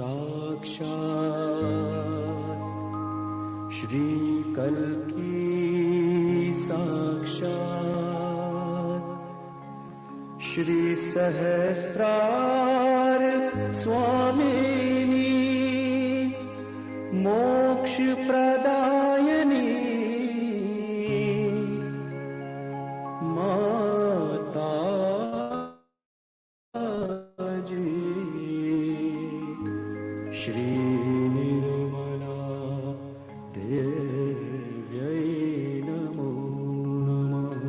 साक्षात् श्री कल्की साक्षात् श्री सहस्रार स्वामिनी मोक्ष प्रदायिनी माताजी श्री निर्मला देव्यै नमो नमः.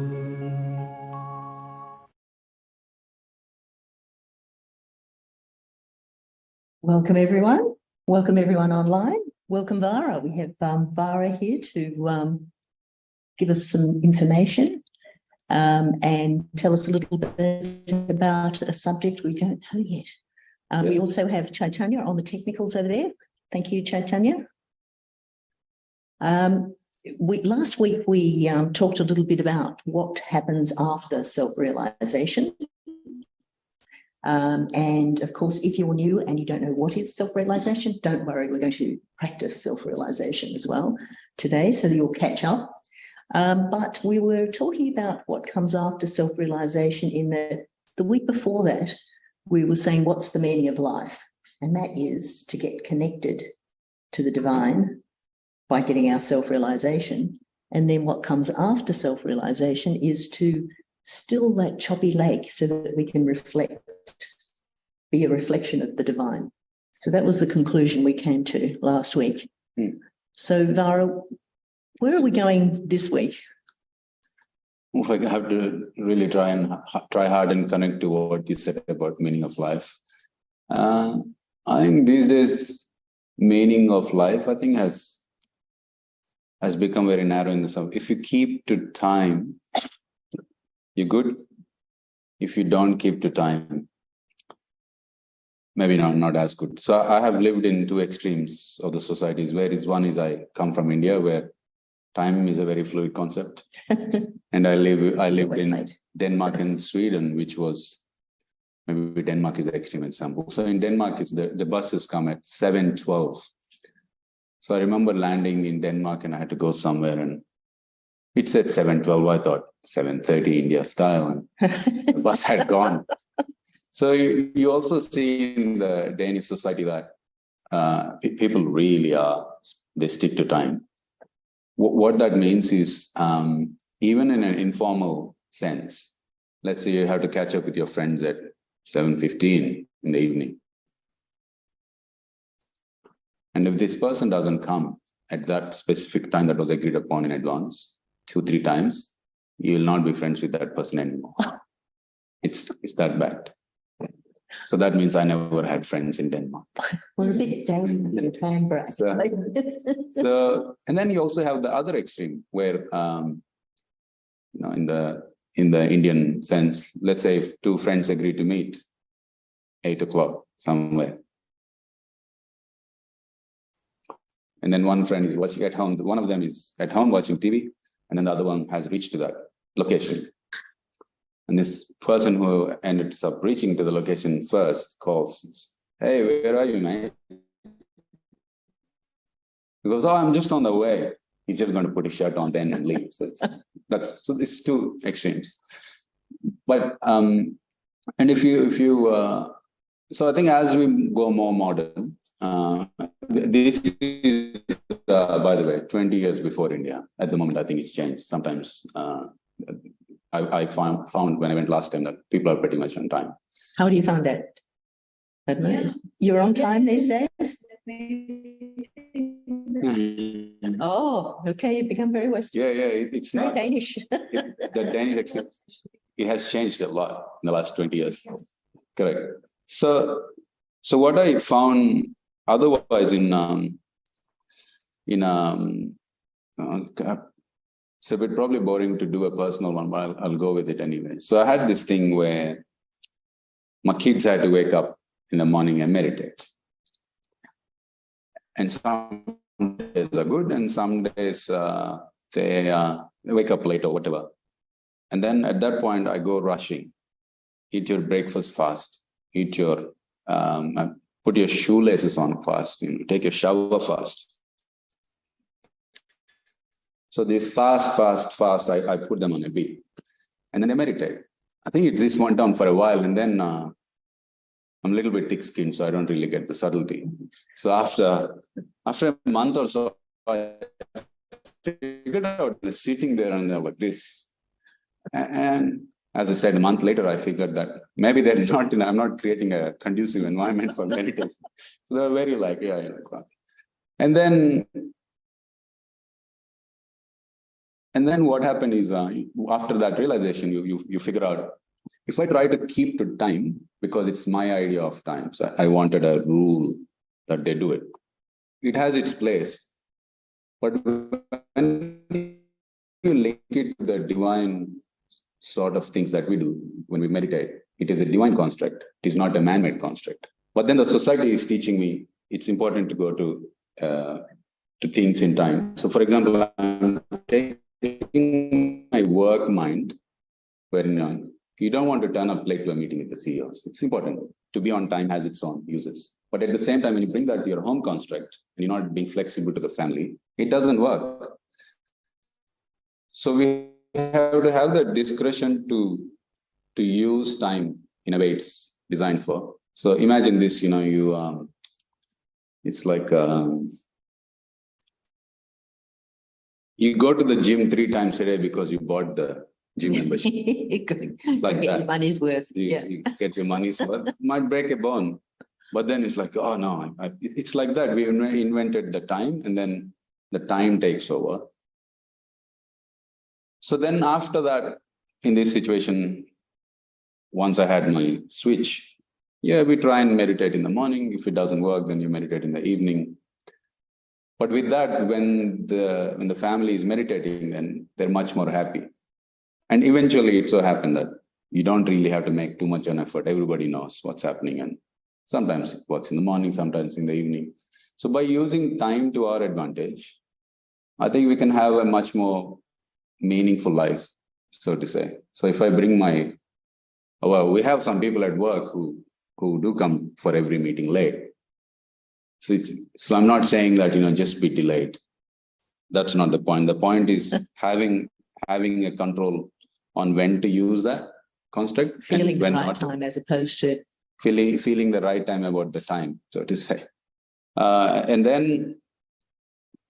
Welcome everyone. Welcome everyone online. Welcome Vara. We have Vara here to give us some information and tell us a little bit about a subject we don't know yet. We also have Chaitanya on the technicals over there. Thank you, Chaitanya. Last week we talked a little bit about what happens after self-realization. And of course, if you're new and you don't know what is self-realization, don't worry, we're going to practice self-realization as well today, so that you'll catch up. But we were talking about what comes after self-realization in that the week before that, we were saying what's the meaning of life? And that is to get connected to the divine by getting our self-realization. And then what comes after self-realization is to still that choppy lake so that we can reflect, be a reflection of the divine. So that was the conclusion we came to last week. So Vara, where are we going this week? If I have to really try hard and connect to what you said about meaning of life. I think these days, meaning of life, I think has become very narrow in the sense. If you keep to time, you're good. If you don't keep to time, maybe not as good. So I have lived in two extremes of the societies. One is I come from India, where time is a very fluid concept, and I lived in Denmark and Sweden, which was, maybe Denmark is the extreme example. So in Denmark, it's the buses come at 7:12. So I remember landing in Denmark, and I had to go somewhere, and it said 7:12. I thought 7:30 India style, and the bus had gone. So you also see in the Danish society that people really they stick to time. What that means is, even in an informal sense, let's say you have to catch up with your friends at 7:15 in the evening. And if this person doesn't come at that specific time that was agreed upon in advance, 2-3 times, you will not be friends with that person anymore. It's that bad. So that means I never had friends in Denmark. We're a bit down in Canberra. So, and then you also have the other extreme where, in the Indian sense, let's say if two friends agree to meet 8 o'clock somewhere, and then one friend is watching at home. One of them is at home watching TV, and then the other one has reached to that location. And this person who ended up reaching to the location first calls, "Hey, where are you, mate?" He goes, "Oh, I'm just on the way." He's just going to put his shirt on then and leave. So it's two extremes. But and if you so I think as we go more modern, this is by the way 20 years before India. At the moment, I think it's changed. Sometimes I found when I went last time that people are pretty much on time. How do you find that? You're on time these days? Oh, okay. You've become very Western. Yeah. It's very not Danish. The Danish experience. It has changed a lot in the last 20 years. Correct. So what I found otherwise it's a bit probably boring to do a personal one, but I'll go with it anyway. So I had this thing where my kids had to wake up in the morning and meditate. And some days are good, and some days they wake up late or whatever. And then at that point, I go rushing. Eat your breakfast fast. Put put your shoelaces on fast, take your shower fast. So this fast, I put them on a beat. And then I meditate. I think it just went down for a while, and then I'm a little bit thick-skinned, so I don't really get the subtlety. So after a month or so, I figured out sitting there and they're like this. And as I said, a month later, I figured that maybe they're not, I'm not creating a conducive environment for meditation. So they're very like, yeah. And then what happened is after that realization, you figure out, if I try to keep to time, because it's my idea of time, so I wanted a rule that they do it. It has its place. But when you link it to the divine sort of things that we do when we meditate, it is a divine construct. It is not a man-made construct. But then the society is teaching me it's important to go to things in time. So for example, I'm taking my work mind, wherein you don't want to turn up late to a meeting with the CEOs. It's important. To be on time has its own uses. But at the same time, when you bring that to your home construct, and you're not being flexible to the family, it doesn't work. So we have to have the discretion to use time in a way it's designed for. So imagine this, it's like you go to the gym 3 times a day because you bought the gym membership. Like get your money's worth. You get your money's worth. Might break a bone. But then it's like, oh no, it's like that. We invented the time, and then the time takes over. So then after that, in this situation, once I had my switch, we try and meditate in the morning. If it doesn't work, then you meditate in the evening. But with that, when the family is meditating, then they're much more happy. And eventually it so happened that you don't really have to make too much an effort. Everybody knows what's happening. And sometimes it works in the morning, sometimes in the evening. So by using time to our advantage, I think we can have a much more meaningful life, so to say. So if I bring we have some people at work who do come for every meeting late. So I'm not saying that, just be delayed. That's not the point. The point is having a control on when to use that construct. Feeling the right time as opposed to... Feeling the right time about the time, so to say. And then,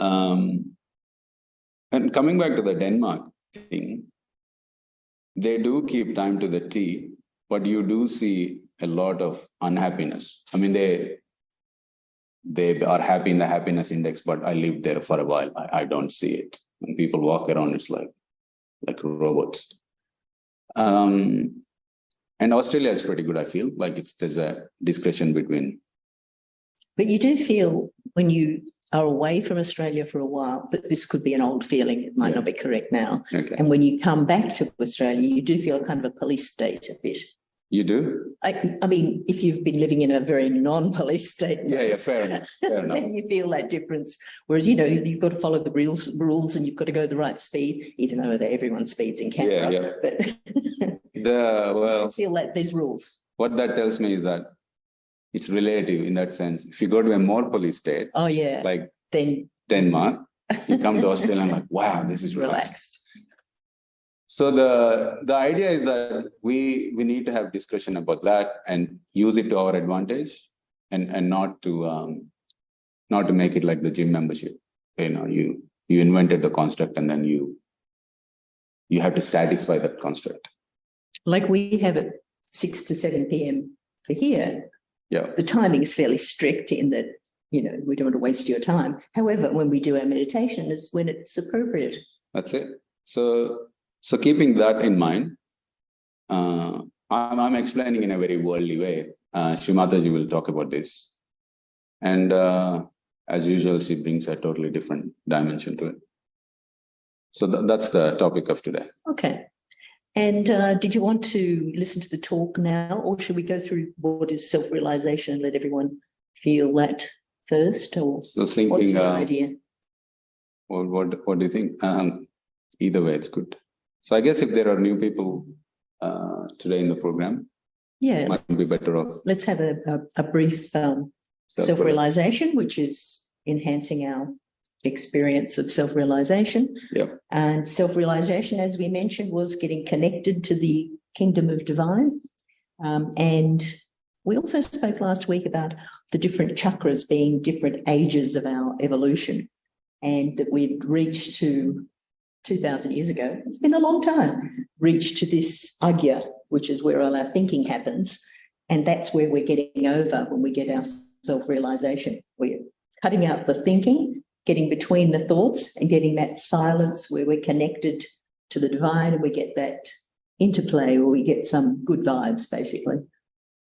and coming back to the Denmark thing, they do keep time to the T, but you do see a lot of unhappiness. I mean, they are happy in the happiness index, but I lived there for a while. I don't see it. When people walk around, it's like robots. And Australia is pretty good, I feel. Like there's a discretion between. But you do feel when you are away from Australia for a while, but this could be an old feeling, it might not be correct now. Okay. And when you come back to Australia, you do feel kind of a police state a bit. You do? I mean, if you've been living in a very non-police state. Yeah, fair enough. Then you feel that difference. Whereas, you've got to follow the rules and you've got to go the right speed, even though everyone speeds in Canberra. Yeah. But I feel that there's rules. What that tells me is that it's relative in that sense. If you go to a more police state, like then Denmark, you come to Australia and like, wow, this is relaxed. So the idea is that we need to have discussion about that and use it to our advantage, and not to make it like the gym membership. You invented the construct and then you have to satisfy that construct. Like we have it 6 to 7 p.m. for here. Yeah. The timing is fairly strict in that, we don't want to waste your time. However, when we do our meditation is when it's appropriate. That's it. So keeping that in mind, I'm explaining in a very worldly way. Shri Mataji will talk about this. And as usual, she brings a totally different dimension to it. So that's the topic of today. Okay. And did you want to listen to the talk now, or should we go through what is self-realization and let everyone feel that first? Or so thinking, what's your idea? What do you think? Either way, it's good. So I guess if there are new people today in the program, might be better off. Let's have a brief self-realization, which is enhancing our experience of self-realization. Yep. And self-realization, as we mentioned, was getting connected to the kingdom of divine. And we also spoke last week about the different chakras being different ages of our evolution, and that we'd reached to 2,000 years ago, it's been a long time, reached to this agya, which is where all our thinking happens. And that's where we're getting over when we get our self-realization. We're cutting out the thinking, getting between the thoughts and getting that silence where we're connected to the divine, and we get that interplay where we get some good vibes, basically.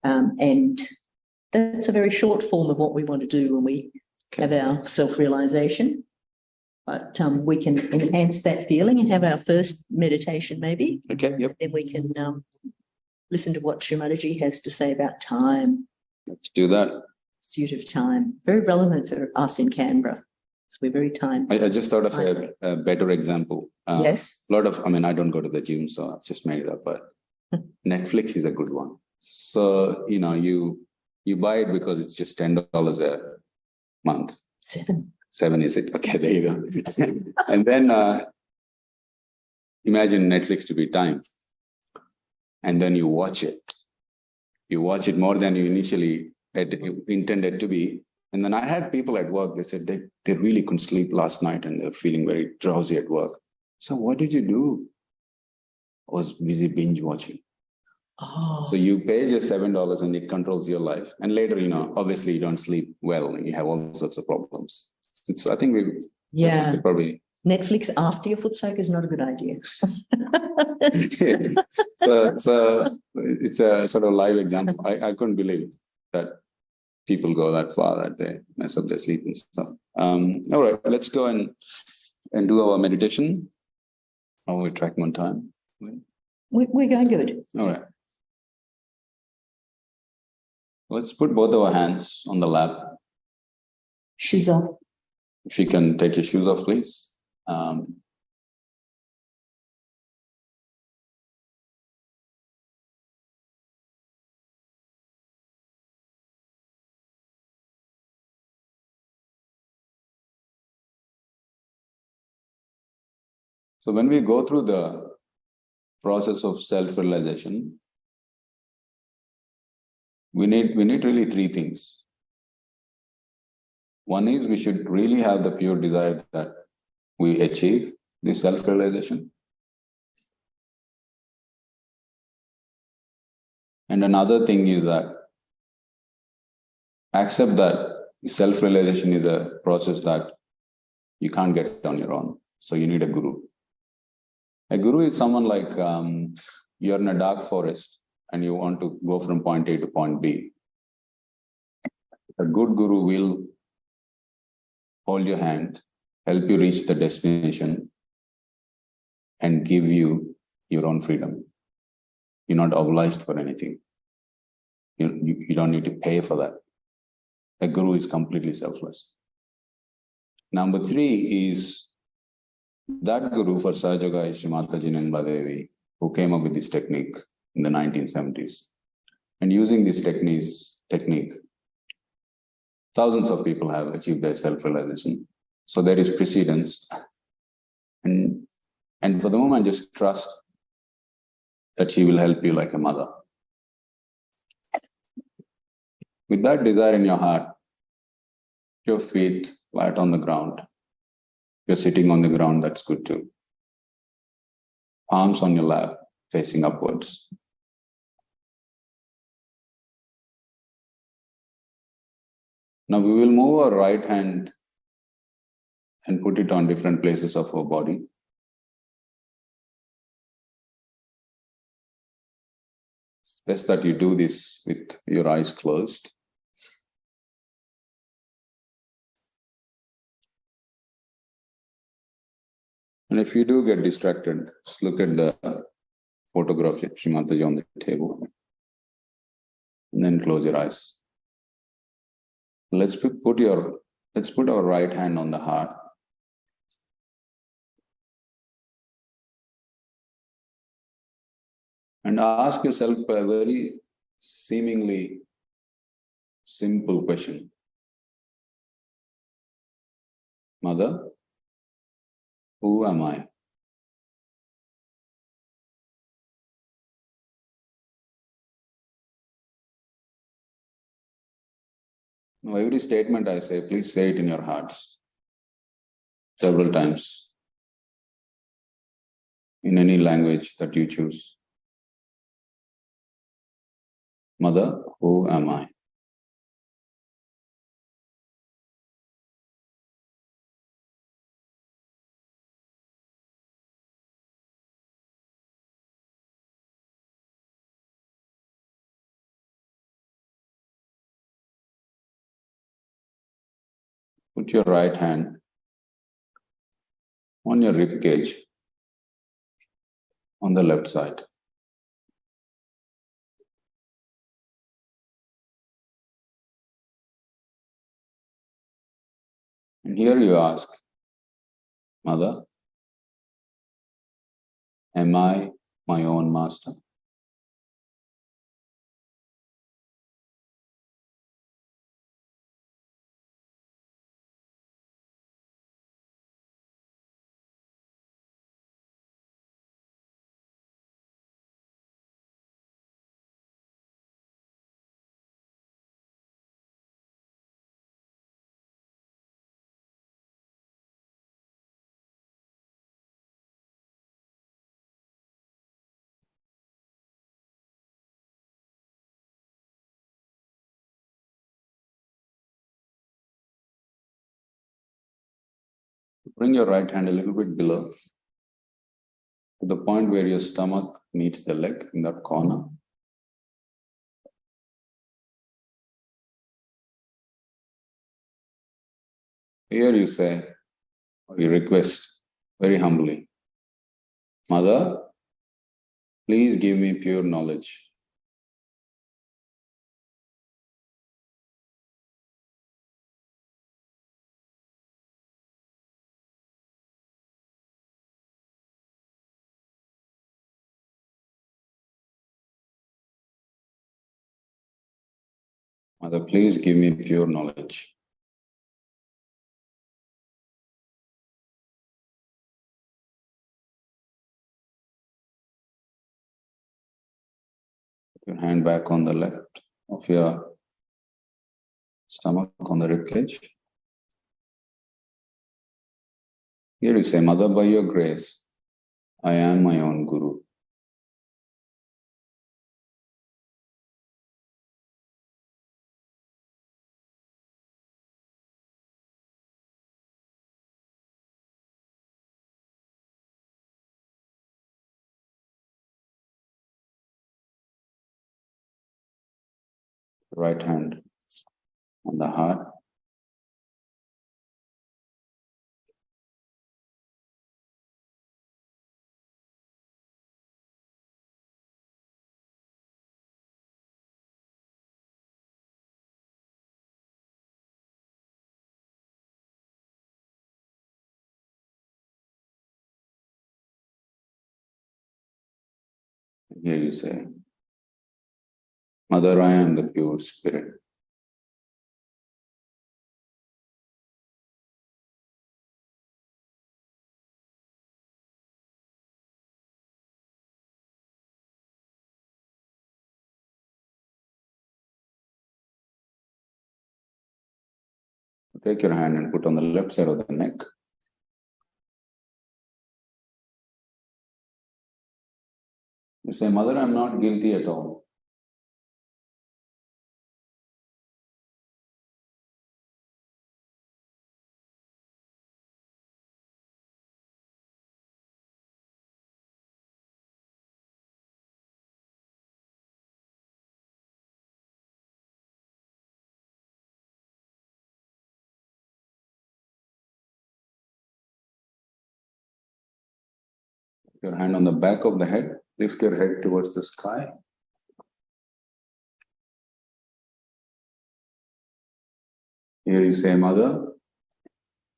And that's a very short form of what we want to do when we have our self-realization. But we can enhance that feeling and have our first meditation, maybe. Okay, yep. Then we can listen to what Shri Mataji has to say about time. Let's do that. Pursuit of time. Very relevant for us in Canberra. So we're very time. I just thought of a better example. Yes. A lot of, I don't go to the gym, so I just made it up, but Netflix is a good one. So, you buy it because it's just $10 a month. Seven, is it? Okay, there you go. And then imagine Netflix to be time. And then you watch it. You watch it more than you initially intended to be. And then I had people at work, they said they really couldn't sleep last night and they're feeling very drowsy at work. So what did you do? I was busy binge watching. Oh. So you pay just $7 and it controls your life. And later, obviously you don't sleep well and you have all sorts of problems. I think probably Netflix after your foot soak is not a good idea. so it's a sort of live example. I couldn't believe that people go that far that they mess up their sleep and stuff. All right, let's go and do our meditation. We track one time. We're going good. All right. Let's put both our hands on the lap. Shoes off. If you can take your shoes off, please. So when we go through the process of self-realization, we need really three things. One is we should really have the pure desire that we achieve this self-realization. And another thing is that accept that self-realization is a process that you can't get on your own. So you need a guru. A guru is someone like you're in a dark forest and you want to go from point A to point B. A good guru will hold your hand, help you reach the destination, and give you your own freedom. You're not obliged for anything. You don't need to pay for that. A guru is completely selfless. Number three is that guru for Sahaja Yoga is Shri Mataji and Badevi, who came up with this technique in the 1970s. And using this technique, thousands of people have achieved their self-realization. So there is precedence. And for the moment, just trust that she will help you like a mother. With that desire in your heart, your feet flat on the ground. You're sitting on the ground, that's good too. Palms on your lap, facing upwards. Now we will move our right hand and put it on different places of our body. It's best that you do this with your eyes closed. And if you do get distracted, just look at the photograph of Shri Mataji on the table. And then close your eyes. Let's put our right hand on the heart. And ask yourself a very seemingly simple question. Mother, who am I? Now, every statement I say, please say it in your hearts several times in any language that you choose. Mother, who am I? Put your right hand on your rib cage on the left side. And here you ask, Mother, am I my own master? Bring your right hand a little bit below to the point where your stomach meets the leg in that corner. Here you say, or you request very humbly, Mother, please give me pure knowledge. Mother, please give me pure knowledge. Put your hand back on the left of your stomach on the rib cage. Here you say, Mother, by your grace, I am my own Guru. Right hand on the heart. Here you say, Mother, I am the pure spirit. Take your hand and put on the left side of the neck. You say, Mother, I'm not guilty at all. Your hand on the back of the head. Lift your head towards the sky. Here you say, Mother,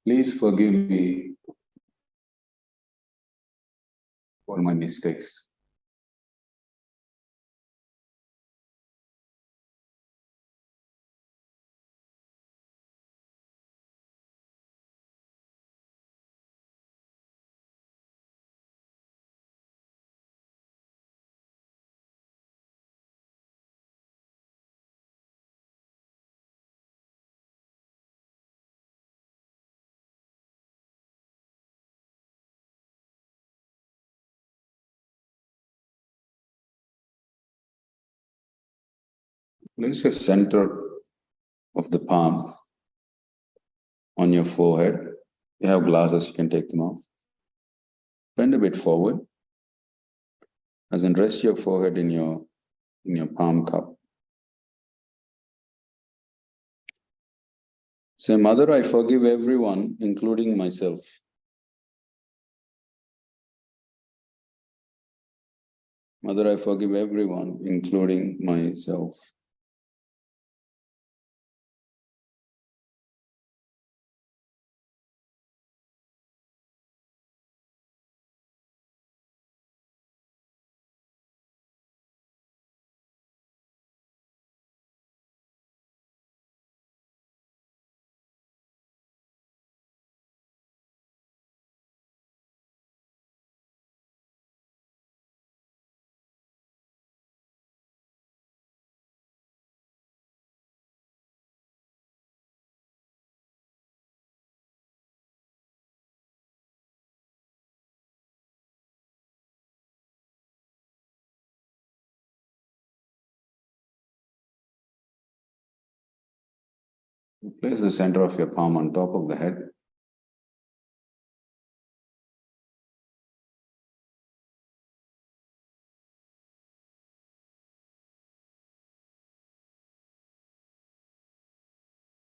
please forgive me for my mistakes. Place your center of the palm on your forehead. You have glasses, you can take them off. Bend a bit forward, as in rest your forehead in your palm cup. Say, Mother, I forgive everyone, including myself. Mother, I forgive everyone, including myself. Place the center of your palm on top of the head.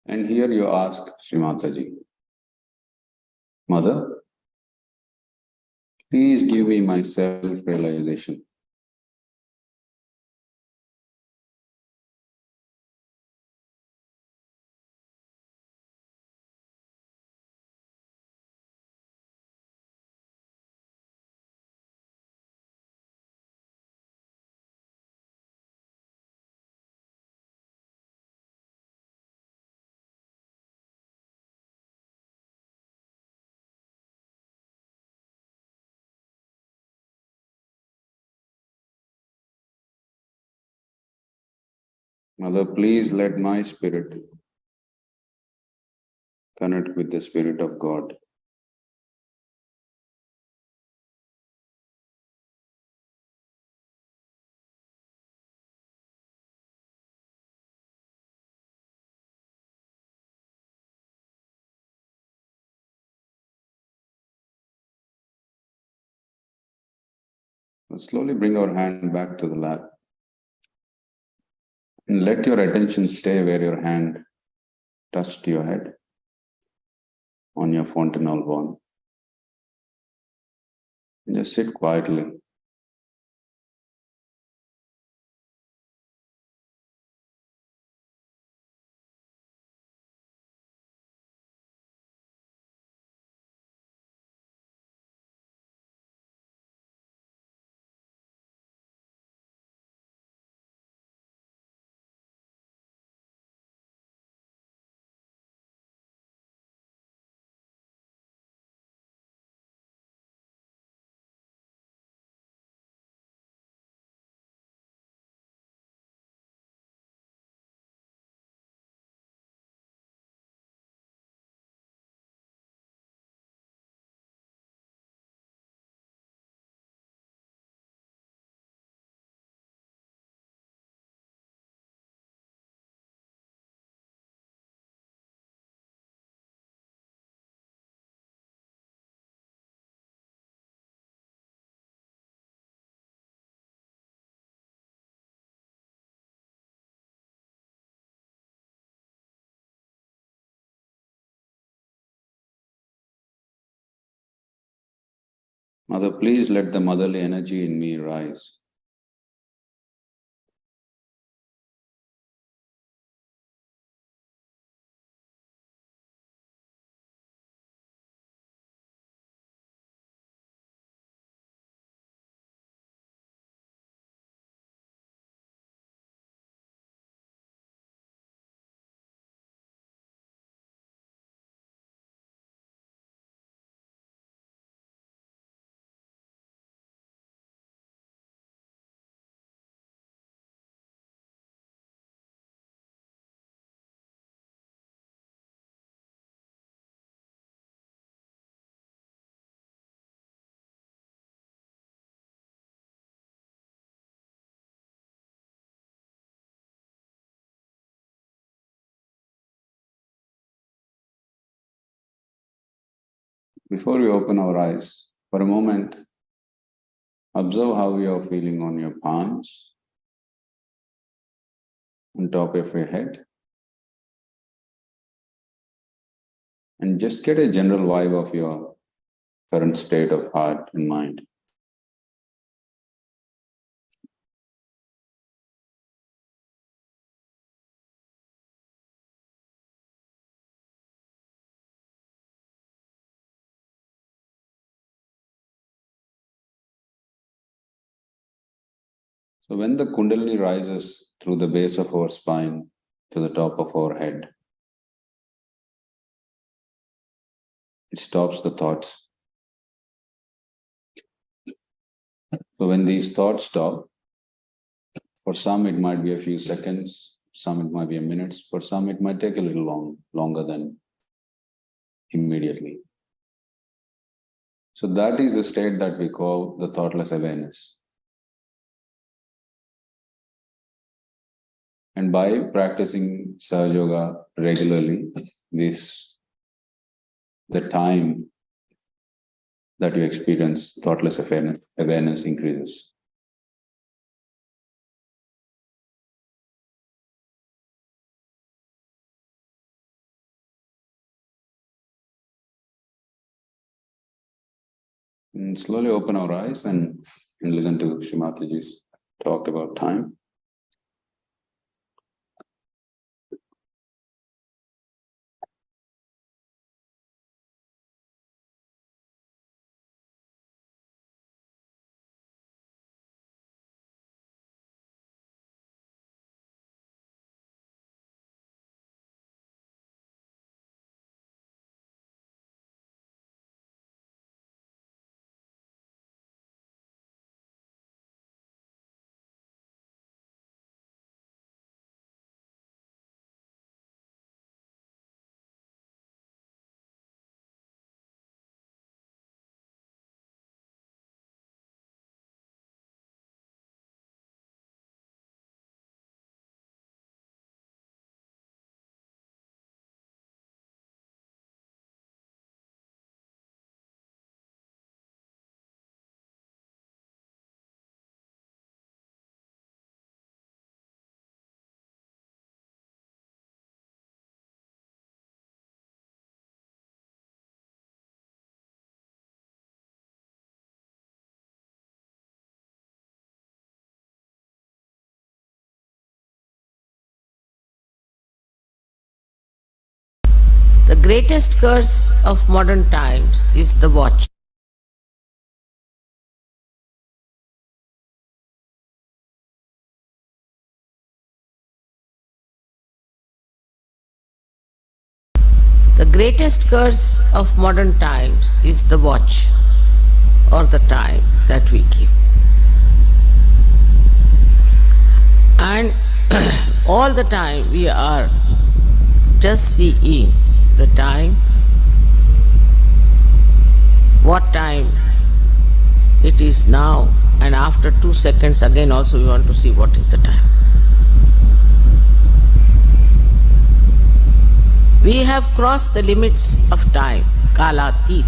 And here you ask Shri Mataji, Mother, please give me my self-realization. Mother, please let my spirit connect with the Spirit of God. Slowly bring our hand back to the lap. And let your attention stay where your hand touched your head, on your fontanel bone. And just sit quietly. Mother, please let the motherly energy in me rise. Before we open our eyes, for a moment, observe how you are feeling on your palms, on top of your head, and just get a general vibe of your current state of heart and mind. So when the Kundalini rises through the base of our spine to the top of our head, it stops the thoughts. So when these thoughts stop, for some it might be a few seconds, some it might be a minute, for some it might take a little longer than immediately. So that is the state that we call the thoughtless awareness. And by practicing Sahaja Yoga regularly, the time that you experience thoughtless awareness increases. And slowly open our eyes and listen to Shri Mataji's talk about time. The greatest curse of modern times is the watch. The greatest curse of modern times is the watch, or the time that we keep. And all the time we are just seeing the time, what time it is now, and after 2 seconds again also we want to see what is the time. We have crossed the limits of time, kalatit.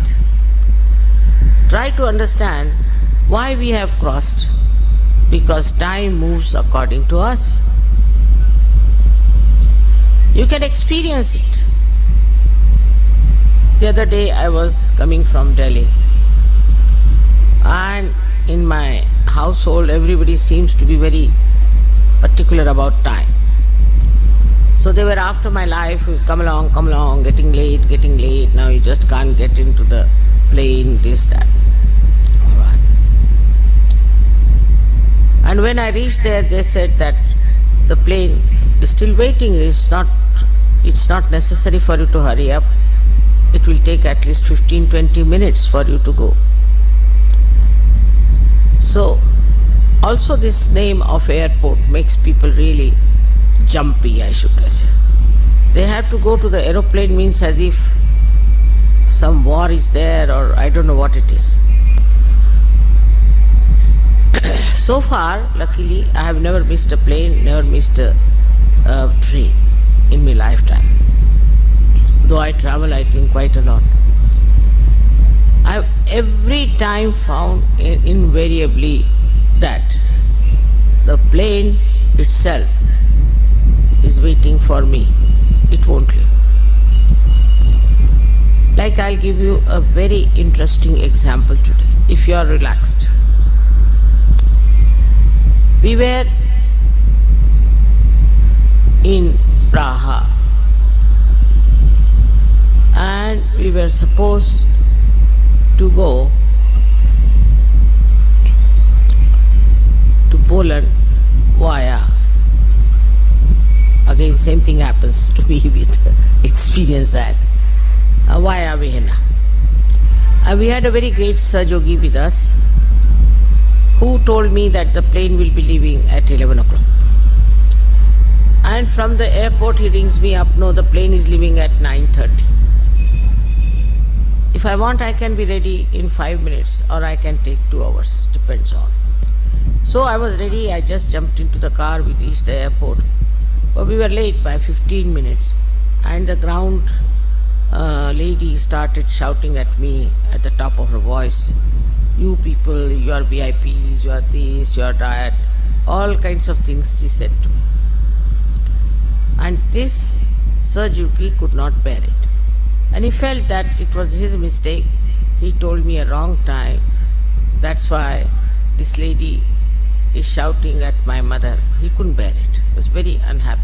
Try to understand why we have crossed, because time moves according to us. You can experience it. The other day I was coming from Delhi, and in my household everybody seems to be very particular about time. So they were after my life, come along, getting late, now you just can't get into the plane, this, that. All right. And when I reached there, they said that the plane is still waiting, it's not necessary for you to hurry up. It will take at least 15-20 minutes for you to go. So, also this name of airport makes people really jumpy, I should say. They have to go to the aeroplane means as if some war is there, or I don't know what it is. So far, luckily, I have never missed a plane, never missed a train in my lifetime. Though I travel, I think, quite a lot. I've every time found invariably that the plane itself is waiting for me. It won't leave. Like I'll give you a very interesting example today, if you are relaxed. We were in Praha and we were supposed to go to Poland via, again same thing happens to me with experience that, via Vienna. And we had a very great Sahaja with us who told me that the plane will be leaving at 11 o'clock. And from the airport he rings me up, no, the plane is leaving at 9:30. If I want, I can be ready in 5 minutes or I can take 2 hours, depends on. So I was ready, I just jumped into the car, we reached the airport. But we were late by 15 minutes and the ground lady started shouting at me at the top of her voice, you people, you are VIPs, you are this, you are that, all kinds of things she said to me. And this Sahaja could not bear it. And he felt that it was his mistake. He told me a wrong time. That's why this lady is shouting at my mother. He couldn't bear it. He was very unhappy.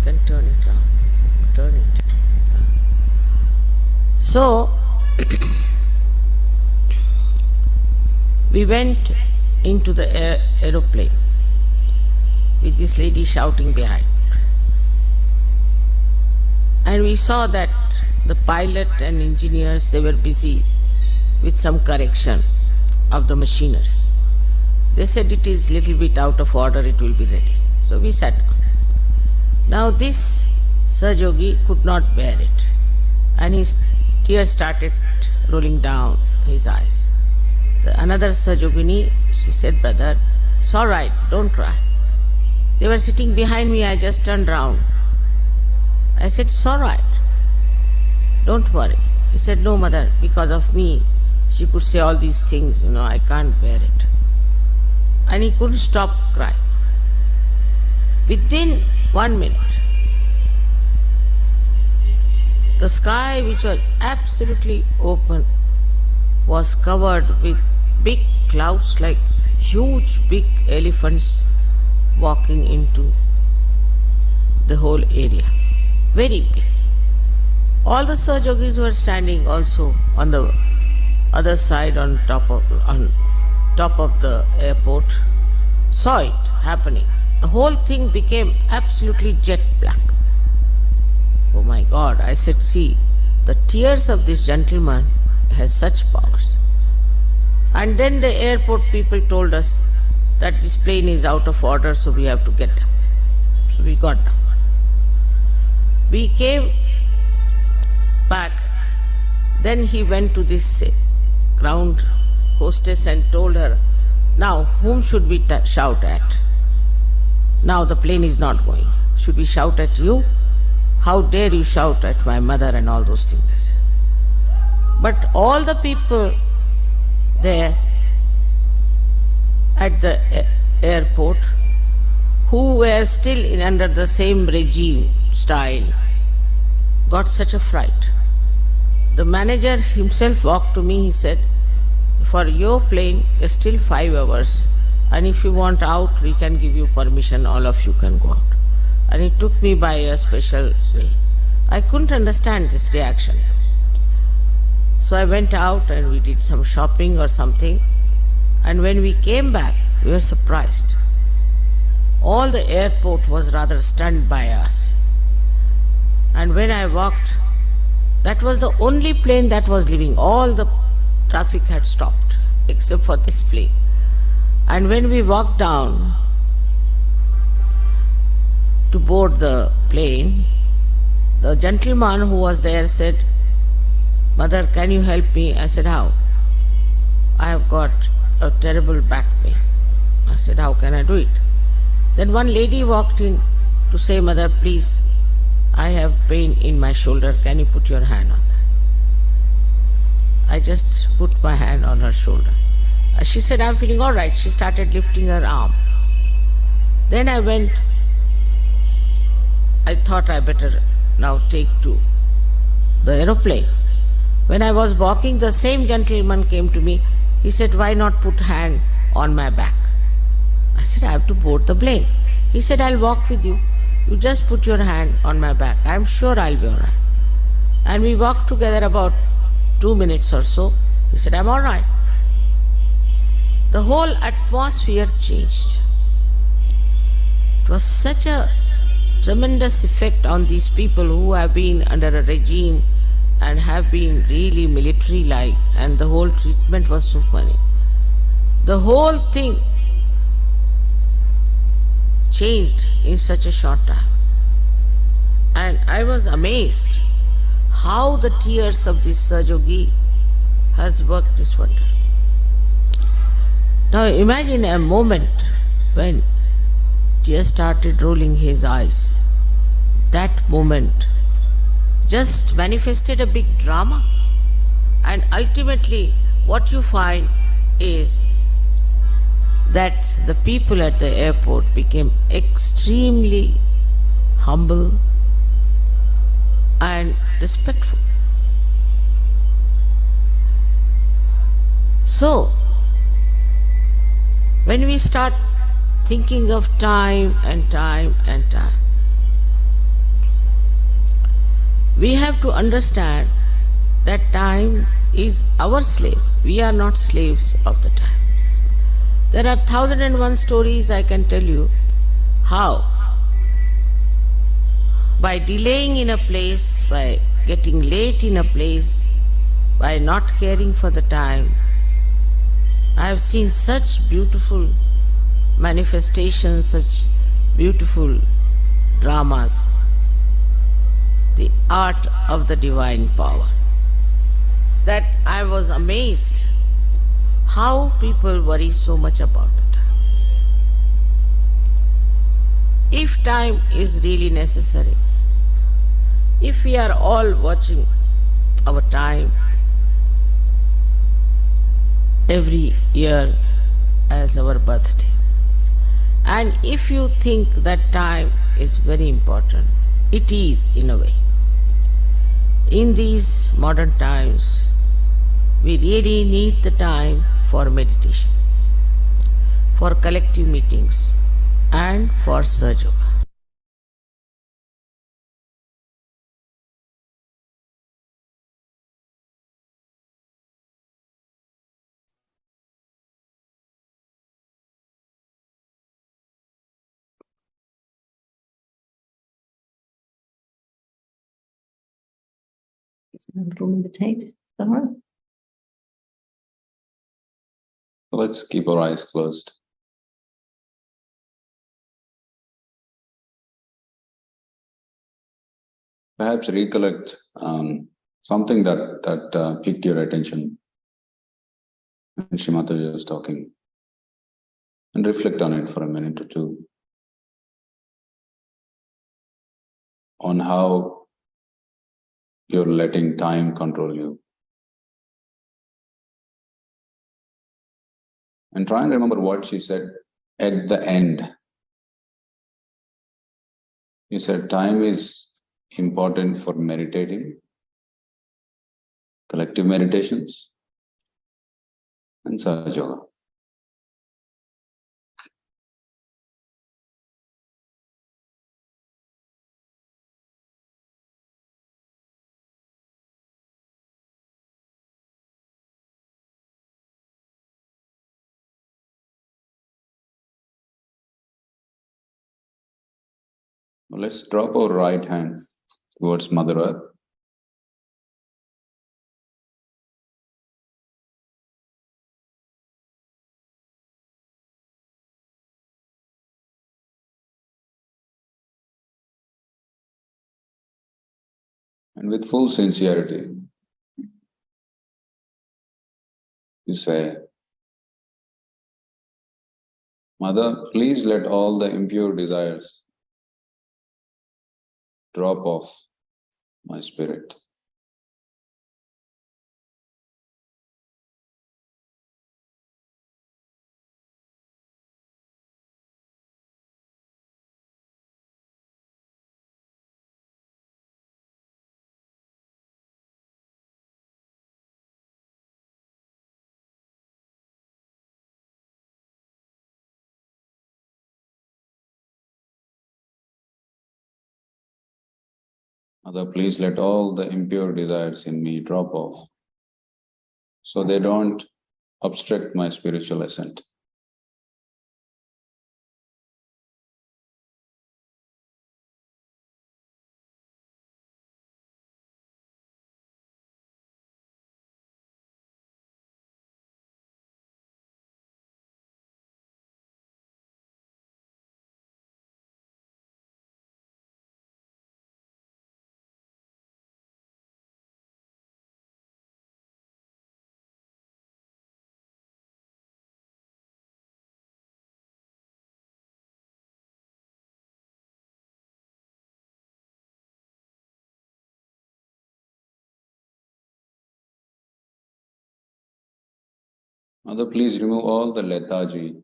Can turn it round. Turn it. So we went into the aeroplane with this lady shouting behind. And we saw that the pilot and engineers, they were busy with some correction of the machinery. They said it is little bit out of order, it will be ready. So we sat down. Now this Sahaja could not bear it and his tears started rolling down his eyes. Another Sahaja, she said, brother, it's all right, don't cry. They were sitting behind me, I just turned round. I said, it's all right, don't worry. He said, no mother, because of me, she could say all these things, I can't bear it. And he couldn't stop crying. Within 1 minute, the sky, which was absolutely open, was covered with big clouds like huge big elephants walking into the whole area. Very big. All the Sahajogis were standing also on the other side on top of the airport, saw it happening. The whole thing became absolutely jet black. Oh my God, I said, see, the tears of this gentleman has such powers. And then the airport people told us that this plane is out of order, so we have to get down. So we got down. We came back. Then he went to this ground hostess and told her, now whom should we shout at? Now the plane is not going. Should we shout at you? How dare you shout at my mother and all those things. But all the people there at the airport who were still under the same regime style got such a fright. The manager himself walked to me, he said, for your plane is still 5 hours and if you want out we can give you permission, all of you can go out. And he took me by a special way. I couldn't understand this reaction. So I went out and we did some shopping or something, and when we came back we were surprised. All the airport was rather stunned by us. And when I walked, that was the only plane that was leaving. All the traffic had stopped except for this plane. And when we walked down to board the plane, the gentleman who was there said, Mother, can you help me? I said, how? I have got a terrible back pain. I said, how can I do it? Then one lady walked in to say, Mother, please I have pain in my shoulder, can you put your hand on that? I just put my hand on her shoulder. She said, I'm feeling all right. She started lifting her arm. Then I thought I better now take to the aeroplane. When I was walking, the same gentleman came to me. He said, why not put hand on my back? I said, I have to board the plane. He said, I'll walk with you. You just put your hand on my back. I'm sure I'll be all right. And we walked together about 2 minutes or so. He said, I'm all right. The whole atmosphere changed. It was such a tremendous effect on these people who have been under a regime and have been really military-like, and the whole treatment was so funny. The whole thing changed in such a short time. And I was amazed how the tears of this Sahaja has worked this wonder. Now imagine a moment when tears started rolling his eyes. That moment just manifested a big drama. And ultimately what you find is that the people at the airport became extremely humble and respectful. So, when we start thinking of time and time and time, we have to understand that time is our slave. We are not slaves of the time. There are 1001 stories I can tell you how by delaying in a place, by getting late in a place, by not caring for the time, I have seen such beautiful manifestations, such beautiful dramas, the art of the divine power, that I was amazed how people worry so much about the time. If time is really necessary, if we are all watching our time every year as our birthday, and if you think that time is very important, it is in a way. In these modern times, we really need the time for meditation, for collective meetings, and for Sahaja Yoga. It's a little on the tape. All right. Let's keep our eyes closed. Perhaps recollect something that piqued your attention when Shri Mataji was talking, and reflect on it for a minute or two, on how you're letting time control you. And try and remember what she said at the end. You said time is important for meditating, collective meditations, and Sahaja Yoga. Now let's drop our right hand towards Mother Earth. And with full sincerity, you say, Mother, please let all the impure desires drop off my spirit. Mother, please let all the impure desires in me drop off, so they don't obstruct my spiritual ascent. Mother, please remove all the lethargy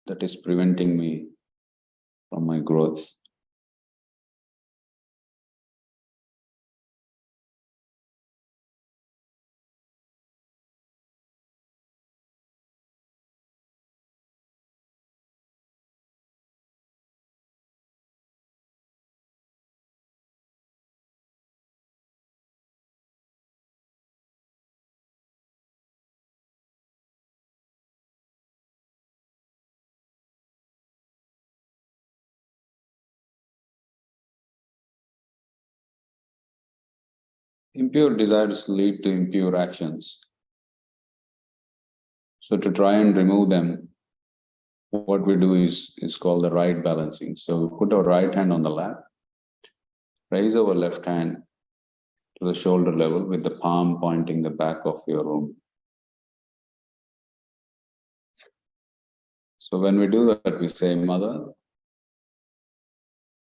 that is preventing me from my growth. Impure desires lead to impure actions. So to try and remove them, what we do is called the right balancing. So we put our right hand on the lap, raise our left hand to the shoulder level with the palm pointing the back of your room. So when we do that, we say, Mother,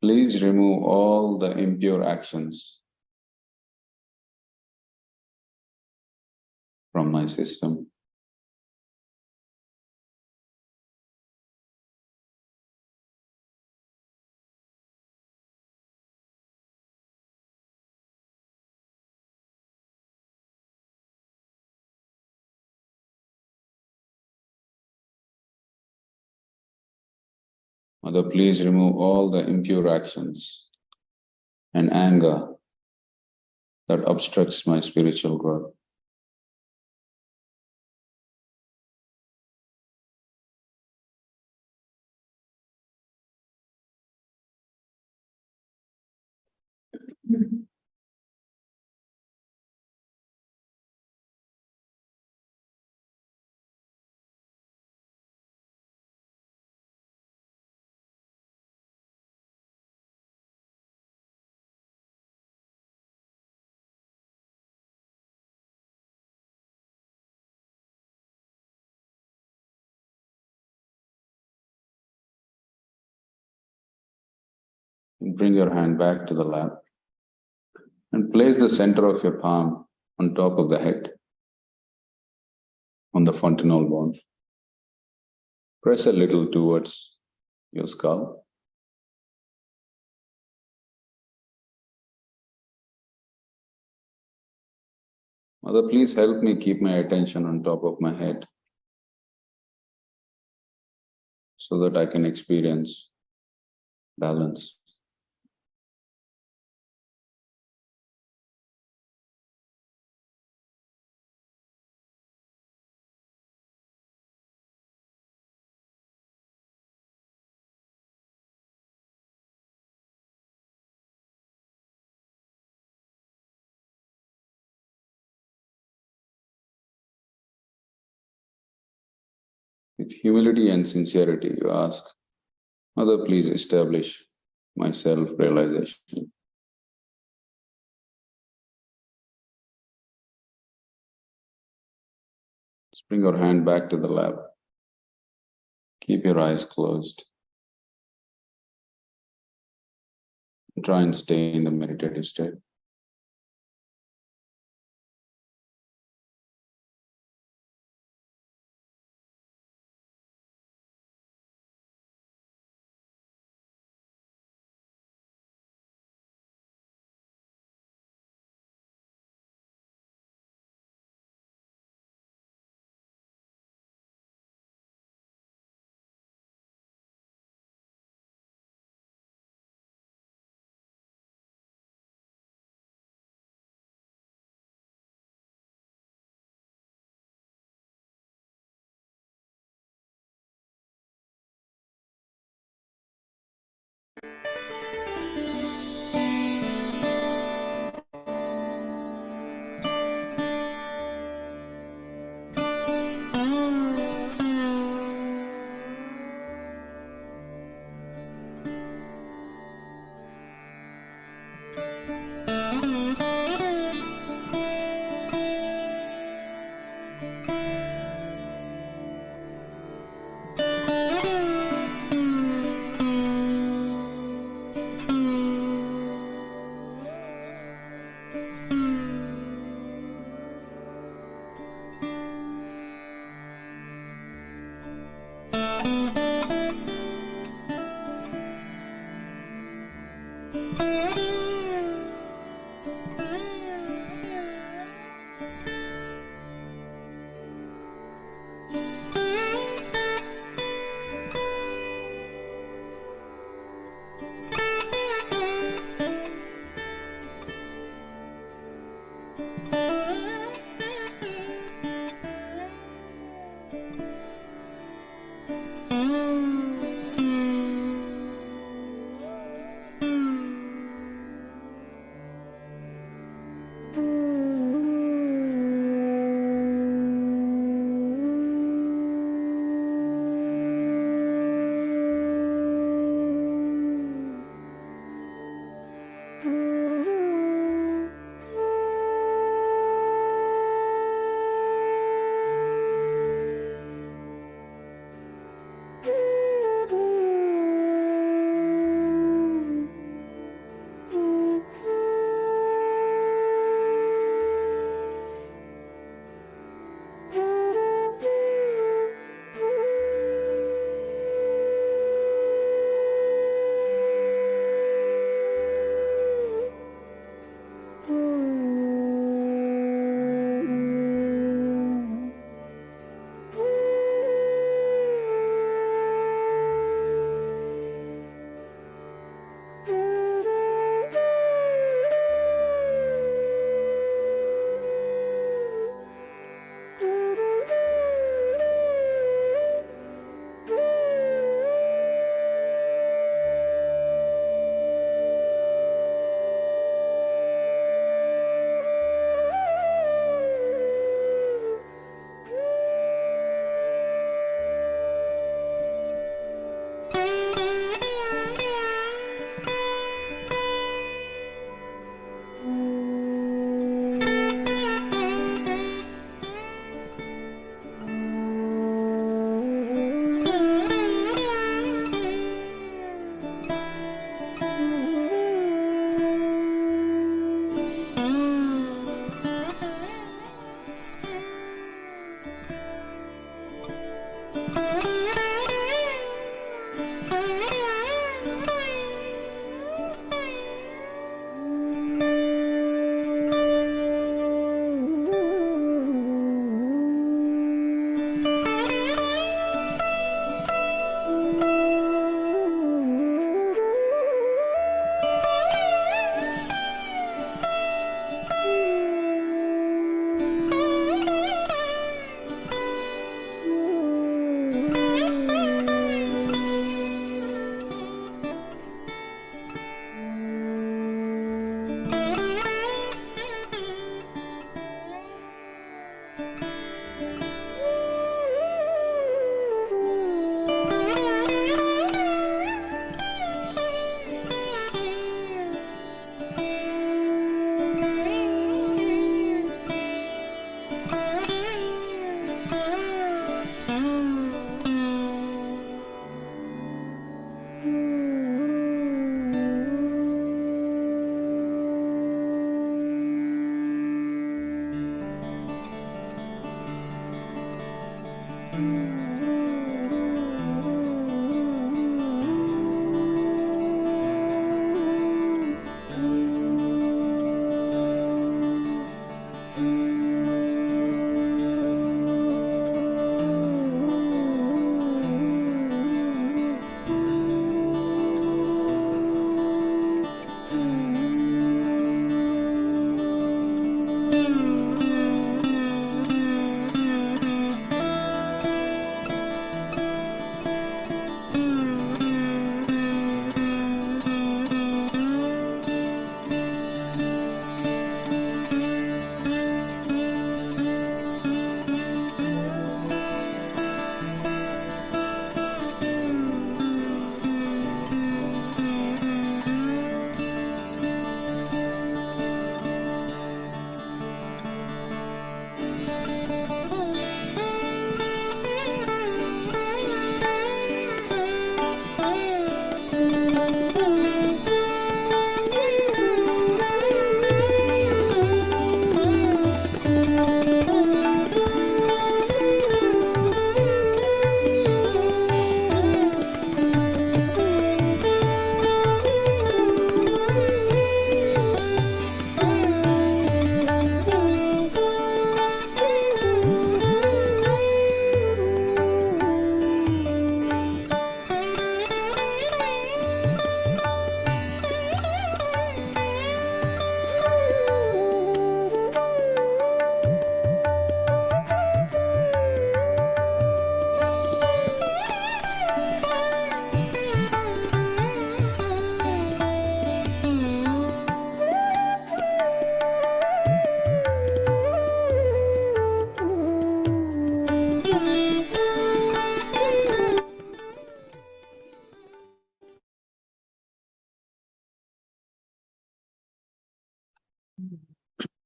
please remove all the impure actions from my system. Mother, please remove all the impure actions and anger that obstructs my spiritual growth. Bring your hand back to the lap and place the center of your palm on top of the head, on the fontanelle bone. Press a little towards your skull. Mother, please help me keep my attention on top of my head so that I can experience balance. With humility and sincerity, you ask, Mother, please establish my self-realization. Just bring your hand back to the lap. Keep your eyes closed. try and stay in the meditative state.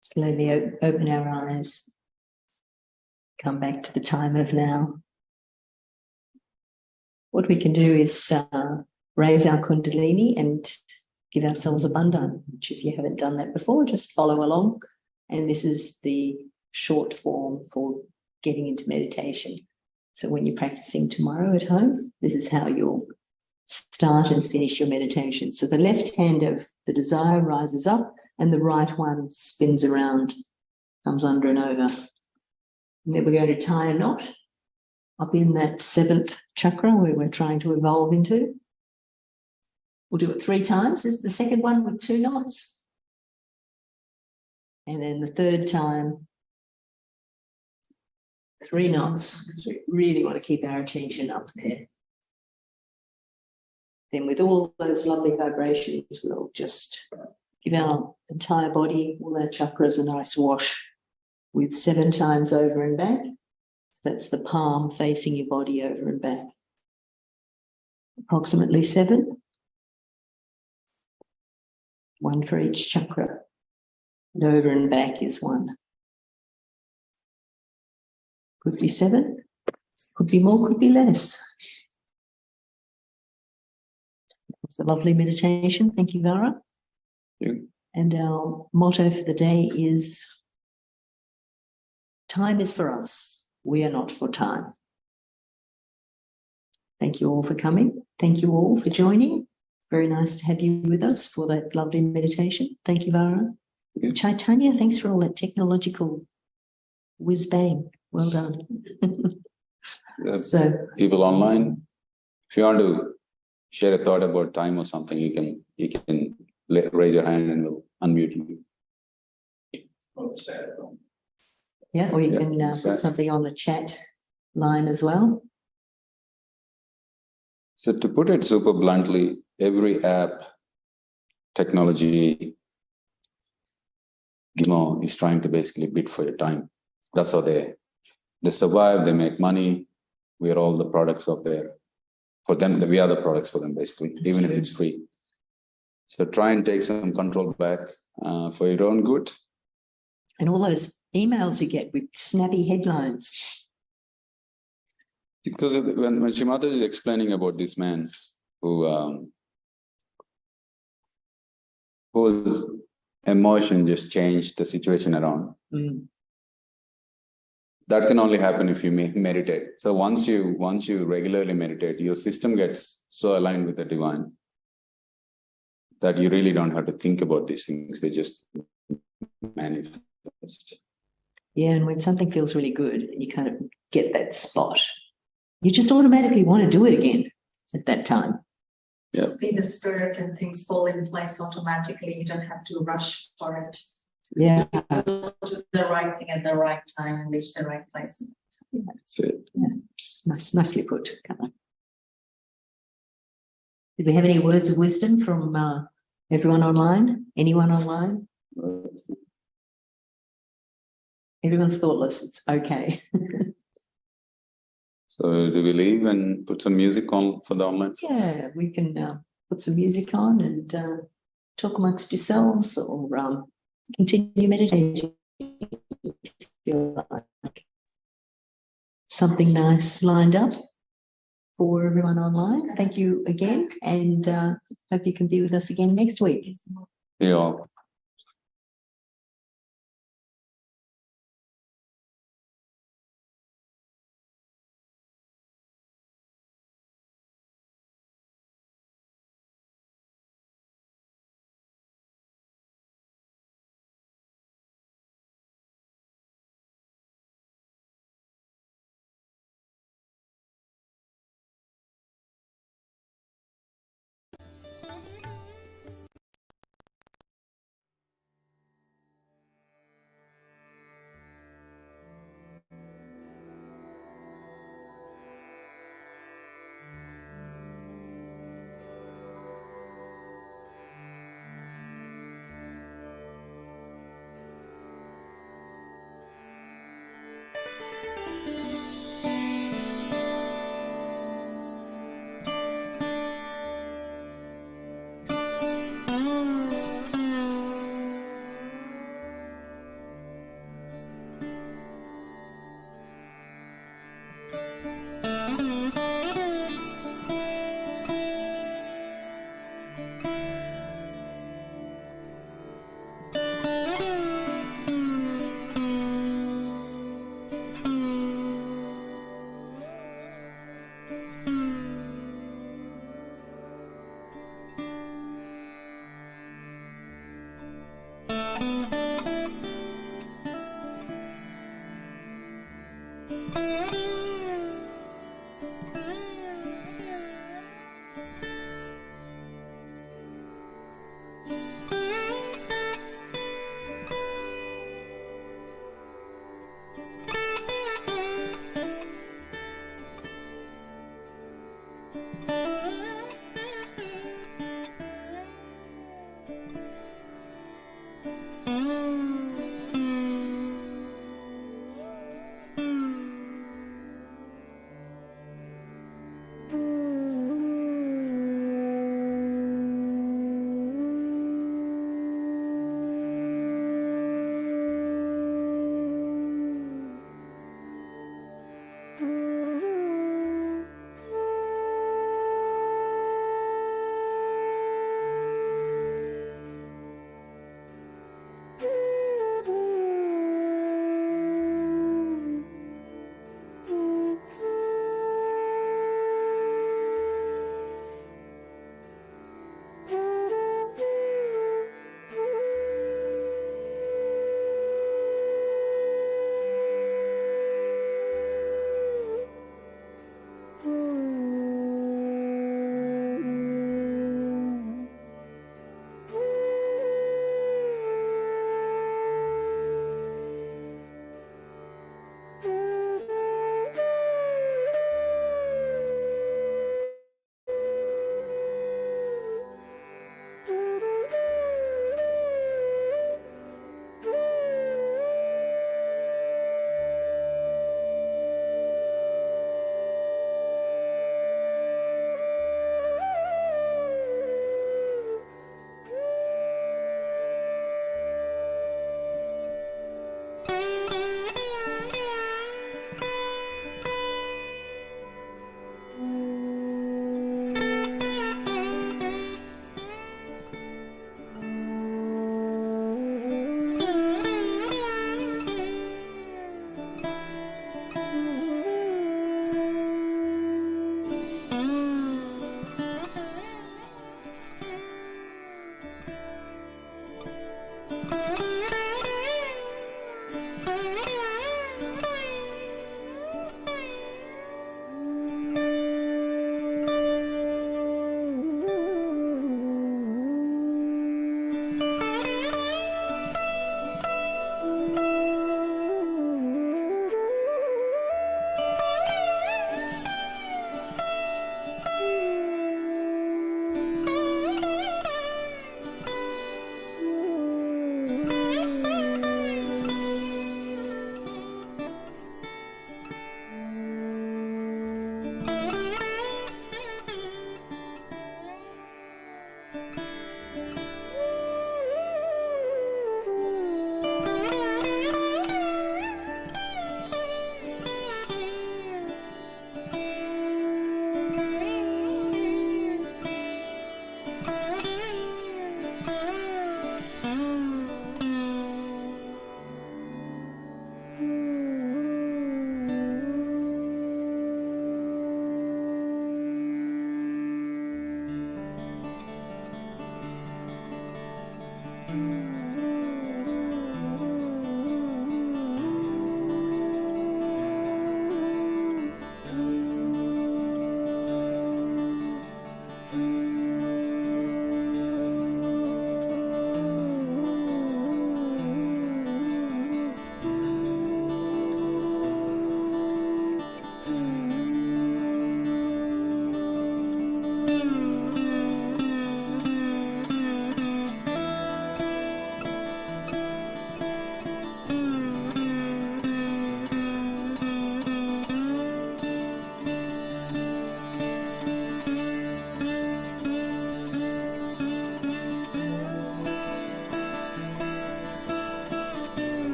Slowly open our eyes. Come back to the time of now. What we can do is raise our kundalini and give ourselves a bandhan, which if you haven't done that before, just follow along. And this is the short form for getting into meditation. So when you're practicing tomorrow at home, this is how you'll start and finish your meditation. So the left hand of the desire rises up and the right one spins around, comes under and over. And then we're going to tie a knot up in that seventh chakra where we're trying to evolve into. We'll do it 3 times. This is the second one with 2 knots. And then the third time, 3 knots, because we really want to keep our attention up there. Then with all those lovely vibrations, we'll just give our entire body, all our chakras, a nice wash with 7 times over and back. So that's the palm facing your body over and back. Approximately 7. 1 for each chakra. And over and back is 1. Could be 7, could be more, could be less. It's a lovely meditation. Thank you, Vara. Thank you. And our motto for the day is, time is for us. We are not for time. Thank you all for coming. Thank you all for joining. Very nice to have you with us for that lovely meditation. Thank you, Vara. Yeah. Chaitanya, thanks for all that technological whiz-bang. Well done. So, people online, if you want to share a thought about time or something, you can raise your hand and we'll unmute you. yeah, or you can put something on the chat line as well. So to put it super bluntly, every app, technology, gizmo is trying to basically bid for your time. That's how they survive, they make money. We are all the products of their, for them, we are the products for them basically, even if it's free. So try and take some control back for your own good. And all those emails you get with snappy headlines. Because when Shri Mataji is explaining about this man whose emotion just changed the situation around, that can only happen if you meditate. So once you regularly meditate, your system gets so aligned with the divine that you really don't have to think about these things. They just manifest. Yeah, and when something feels really good, you kind of get that spot. You just automatically want to do it again at that time. Yeah. Be the spirit and things fall in place automatically. You don't have to rush for it. Yeah. You will do the right thing at the right time and reach the right place. That's it. Yeah. Nicely put. Did we have any words of wisdom from everyone online? Anyone online? Everyone's thoughtless. It's okay. So do we leave and put some music on for the online? Yeah, we can put some music on and talk amongst yourselves or continue meditating. Feel like something nice lined up for everyone online. Thank you again, and hope you can be with us again next week. Yeah.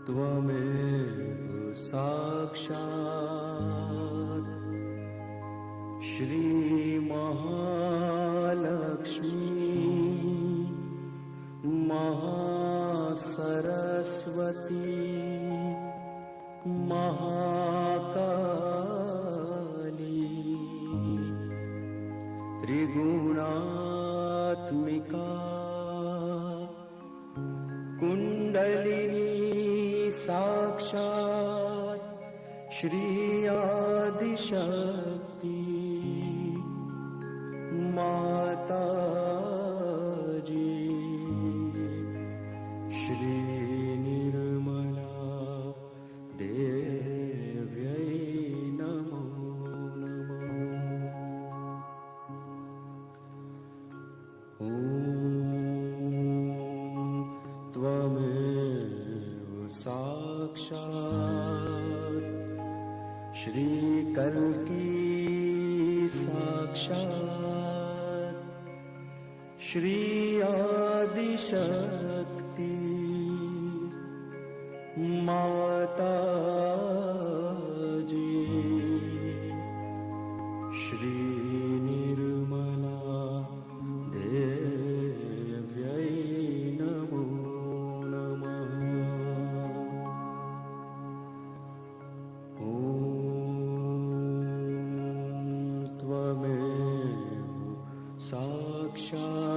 त्वमेव साक्षात् श्री महालक्ष्मी महासरस्वती महाकाली त्रिगुणात्मिका कुण्डलिनी साक्षात् श्री आदिशक्ति माताजी श्री निर्मला देव्यै नमो नमः। ॐ त्वमेव साक्षात् श्री कल्की साक्षात् श्री आदिशक्ति माताजी श्री निर्मला देव्यै नमो नमः। ॐ त्वमेव साक्षात्